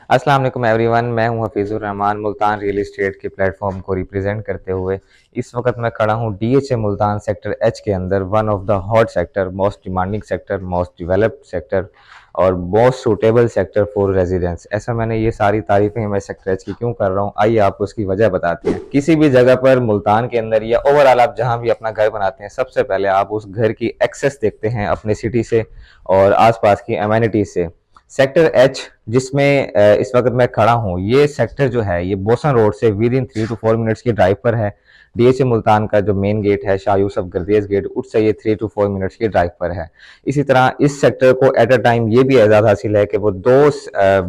अस्सलाम वालेकुम एवरीवन, मैं हूं हफीज़ुर रहमान मुल्तान रियल एस्टेट के प्लेटफॉर्म को रिप्रेजेंट करते हुए। इस वक्त मैं खड़ा हूं डीएचए मुल्तान सेक्टर एच के अंदर, one of the hot sector, most demanding sector, most developed sector और most suitable sector for residence. ऐसा मैंने ये सारी तारीफें मैं सेक्टर एच की क्यों कर रहा हूँ, आइए आपको उसकी वजह बताते हैं। किसी भी जगह पर मुल्तान के अंदर या ओवरऑल आप जहाँ भी अपना घर बनाते हैं, सबसे पहले आप उस घर की एक्सेस देखते हैं अपने सिटी से और आसपास की एमेनिटीज से। सेक्टर एच जिसमें इस वक्त मैं खड़ा हूँ, ये सेक्टर जो है ये बोसन रोड से विद इन 3 to 4 मिनट्स की ड्राइव पर है। डीएचए मुल्तान का जो मेन गेट है शाह यूसुफ गर्देज गेट, उससे ये 3 to 4 मिनट्स की ड्राइव पर है। इसी तरह इस सेक्टर को एट अ टाइम ये भी एजाज हासिल है कि वो दो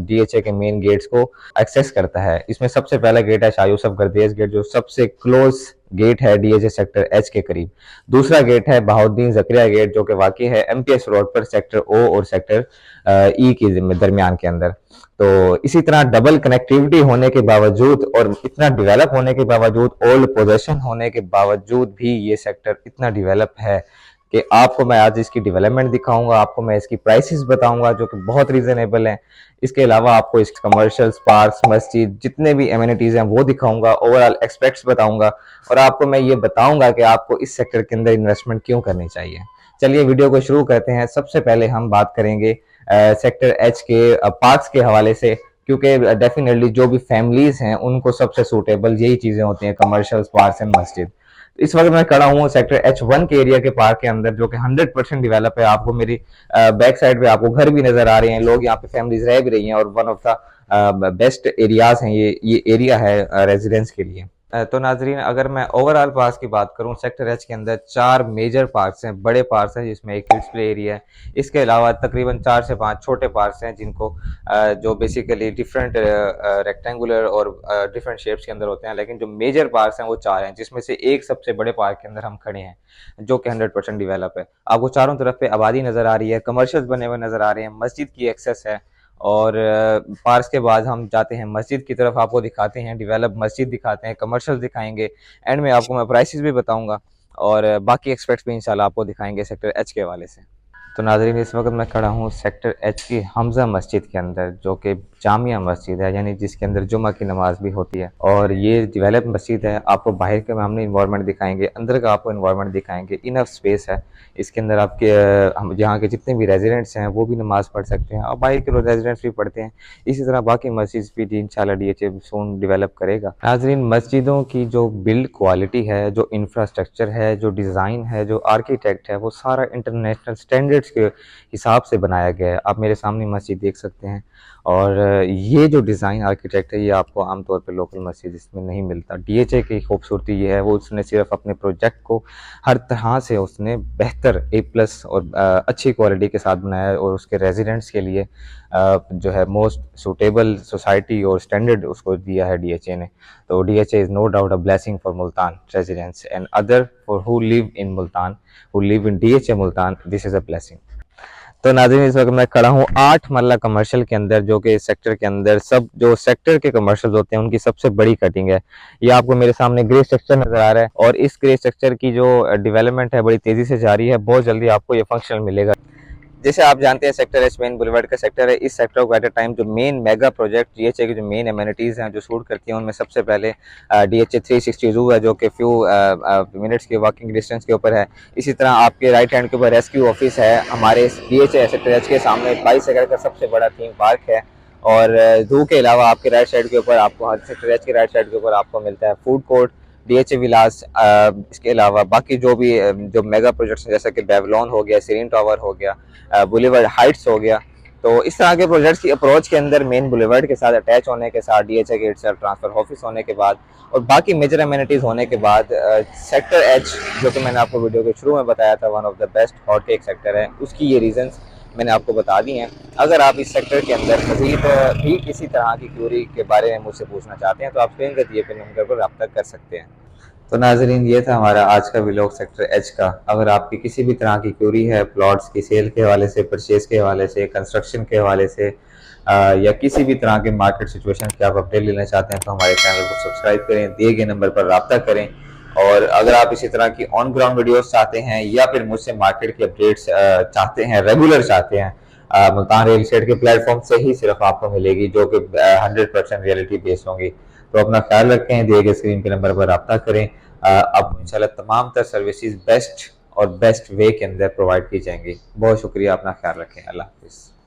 डीएचए के मेन गेट्स को एक्सेस करता है। इसमें सबसे पहला गेट है शाह यूसुफ गर्देज गेट, जो सबसे क्लोज गेट है डीएचए सेक्टर एच के करीब। दूसरा गेट है बहाउद्दीन जकरिया गेट, जो कि वाकई है एमपीएस रोड पर सेक्टर ओ और सेक्टर ई के दरमियान के अंदर। तो इसी तरह डबल कनेक्टिविटी होने के बावजूद और इतना डेवलप होने के बावजूद, ओल्ड पोजेशन होने के बावजूद भी ये सेक्टर इतना डेवलप है कि आपको मैं आज इसकी डेवलपमेंट दिखाऊंगा, आपको मैं इसकी प्राइसेस बताऊंगा जो कि बहुत रीजनेबल हैं। इसके अलावा आपको इसके कमर्शियल्स, पार्क्स, मस्जिद, जितने भी एमिनिटीज हैं वो दिखाऊंगा, ओवरऑल एक्सपेक्ट्स बताऊंगा और आपको मैं ये बताऊंगा कि आपको इस सेक्टर के अंदर इन्वेस्टमेंट क्यों करनी चाहिए। चलिए वीडियो को शुरू करते हैं। सबसे पहले हम बात करेंगे सेक्टर एच के पार्क्स के हवाले से, क्योंकि डेफिनेटली जो भी फैमिलीज हैं उनको सबसे सूटेबल यही चीजें होती हैं, कमर्शियल, पार्क्स एंड मस्जिद। इस वक्त मैं खड़ा हूँ सेक्टर एच वन के एरिया के पार्क के अंदर, जो कि 100% डेवलप है। आपको मेरी बैक साइड पे आपको घर भी नजर आ रहे हैं, लोग यहाँ पे फैमिलीज रह भी रही हैं और one of the best areas हैं। ये एरिया है रेजिडेंस के लिए। तो नाजरीन, अगर मैं ओवरऑल पार्क्स की बात करूं, सेक्टर एच के अंदर 4 मेजर पार्क्स हैं, बड़े पार्क्स हैं, जिसमें एक किड्स प्ले एरिया है। इसके अलावा तकरीबन 4 से 5 छोटे पार्क्स हैं, जिनको जो बेसिकली डिफरेंट रेक्टेंगुलर और डिफरेंट शेप्स के अंदर होते हैं। लेकिन जो मेजर पार्क्स हैं वो 4 हैं, जिसमें से एक सबसे बड़े पार्क के अंदर हम खड़े हैं, जो कि 100% डेवलप है। आपको चारों तरफ पे आबादी नजर आ रही है, कमर्शियल्स बने हुए नजर आ रहे हैं, मस्जिद की एक्सेस है। और पार्क्स के बाद हम जाते हैं मस्जिद की तरफ, आपको दिखाते हैं, डेवलप मस्जिद दिखाते हैं, कमर्शियल दिखाएंगे, एंड में आपको मैं प्राइसेस भी बताऊंगा और बाकी एक्सपेक्ट्स भी इंशाल्लाह आपको दिखाएंगे सेक्टर एच के हवाले से। तो नाज़रीन, इस वक्त मैं खड़ा हूँ सेक्टर एच की हमज़ा मस्जिद के अंदर, जो कि जामिया मस्जिद है, यानी जिसके अंदर जुमा की नमाज भी होती है। और ये डेवलप मस्जिद है। आपको बाहर का हमने इन्वायरमेंट दिखाएंगे, अंदर का आपको इन्वायरमेंट दिखाएंगे। इनफ स्पेस है इसके अंदर। आपके हम यहाँ के जितने भी रेजिडेंट्स हैं वो भी नमाज़ पढ़ सकते हैं और बाहर के रेजिडेंट्स भी पढ़ते हैं। इसी तरह बाकी मस्जिद भी इंशाल्लाह डीएचए सून डेवलप करेगा। नाज़रीन, मस्जिदों की जो बिल्ड क्वालिटी है, जो इंफ्रास्ट्रक्चर है, जो डिज़ाइन है, जो आर्किटेक्ट है, वो सारा इंटरनेशनल स्टैंडर्ड्स के हिसाब से बनाया गया है। आप मेरे सामने मस्जिद देख सकते हैं और ये जो डिज़ाइन आर्किटेक्ट है, ये आपको आमतौर पर लोकल मस्जिद इसमें नहीं मिलता। डीएचए की खूबसूरती ये है, वो उसने सिर्फ अपने प्रोजेक्ट को हर तरह से उसने बेहतर A+ और अच्छी क्वालिटी के साथ बनाया है और उसके रेजिडेंट्स के लिए जो है मोस्ट सूटेबल सोसाइटी और स्टैंडर्ड उसको दिया है डीएचए ने। तो DHA is no doubt a blessing for Multan residents and other for who live in Multan, who live in DHA Multan, this is a blessing. तो नाज़रीन, इस वक्त मैं खड़ा हूँ 8 मरला कमर्शियल के अंदर, जो कि इस सेक्टर के अंदर सब जो सेक्टर के कमर्शियल होते हैं उनकी सबसे बड़ी कटिंग है। ये आपको मेरे सामने ग्रे स्ट्रक्चर नजर आ रहा है और इस ग्रे स्ट्रक्चर की जो डेवलपमेंट है बड़ी तेजी से जारी है। बहुत जल्दी आपको ये फंक्शनल मिलेगा। जैसे आप जानते हैं सेक्टर एच मेन बुलेवार्ड का सेक्टर है। इस सेक्टर को एट अ टाइम जो मेन मेगा प्रोजेक्ट डीएचए की जो मेन एमिनिटीज़ हैं जो शूट करती हैं, उनमें सबसे पहले डीएचए 360 ज़ू है, जो कि फ्यू मिनट्स के वॉकिंग डिस्टेंस के ऊपर है। इसी तरह आपके राइट हैंड के ऊपर रेस्क्यू ऑफिस है। हमारे डीएचए सेक्टर एच के सामने 22 एकड़ का सबसे बड़ा थीम पार्क है। और जू के अलावा आपके राइट साइड के ऊपर आपको, सेक्टर एच के राइट साइड के ऊपर आपको मिलता है फूड कोर्ट, डीएचए विलास। इसके अलावा बाकी जो भी जो मेगा प्रोजेक्ट्स हैं, जैसे कि बेवलॉन हो गया, सीरीन टावर हो गया, बुलेवार्ड हाइट्स हो गया। तो इस तरह के प्रोजेक्ट्स की अप्रोच के अंदर मेन बुलेवार्ड के साथ अटैच होने के साथ, डीएचए के इटसेल्फ ट्रांसफर ऑफिस होने के बाद और बाकी मेजर एमिनिटीज़ होने के बाद, सेक्टर एच, जो कि मैंने आपको वीडियो के शुरू में बताया था, one of the best hot tech sector है, उसकी ये रीजंस मैंने आपको बता दी हैं। अगर आप इस सेक्टर के अंदर मजीद भी किसी तरह की क्यूरी के बारे में मुझसे पूछना चाहते हैं तो आप स्क्रीन पर दिए गए नंबर पर रब्ता कर सकते हैं। तो नाजरीन, ये था हमारा आज का व्लॉग सेक्टर एच का। अगर आपकी किसी भी तरह की क्यूरी है प्लॉट्स की सेल के हवाले से, परचेज के हवाले से, कंस्ट्रक्शन के हवाले से, या किसी भी तरह के मार्केट सिचुएशन की आप अपडेट लेना चाहते हैं, तो हमारे चैनल को सब्सक्राइब करें, दिए गए नंबर पर रब्ता करें। और अगर आप इसी तरह की ऑन ग्राउंड वीडियोस चाहते हैं या फिर मुझसे मार्केट की अपडेट्स चाहते हैं, रेगुलर चाहते हैं, मुल्तान रियल एस्टेट के प्लेटफॉर्म से ही सिर्फ आपको मिलेगी, जो कि 100% रियलिटी बेस्ड होंगी। तो अपना ख्याल रखें, दिए गए स्क्रीन के नंबर पर रब्ता करें। आपको इंशाल्लाह तमाम तर सर्विसेज बेस्ट और बेस्ट वे के अंदर प्रोवाइड की जाएंगी। बहुत शुक्रिया, अपना ख्याल रखें। अल्लाह हाफिज़।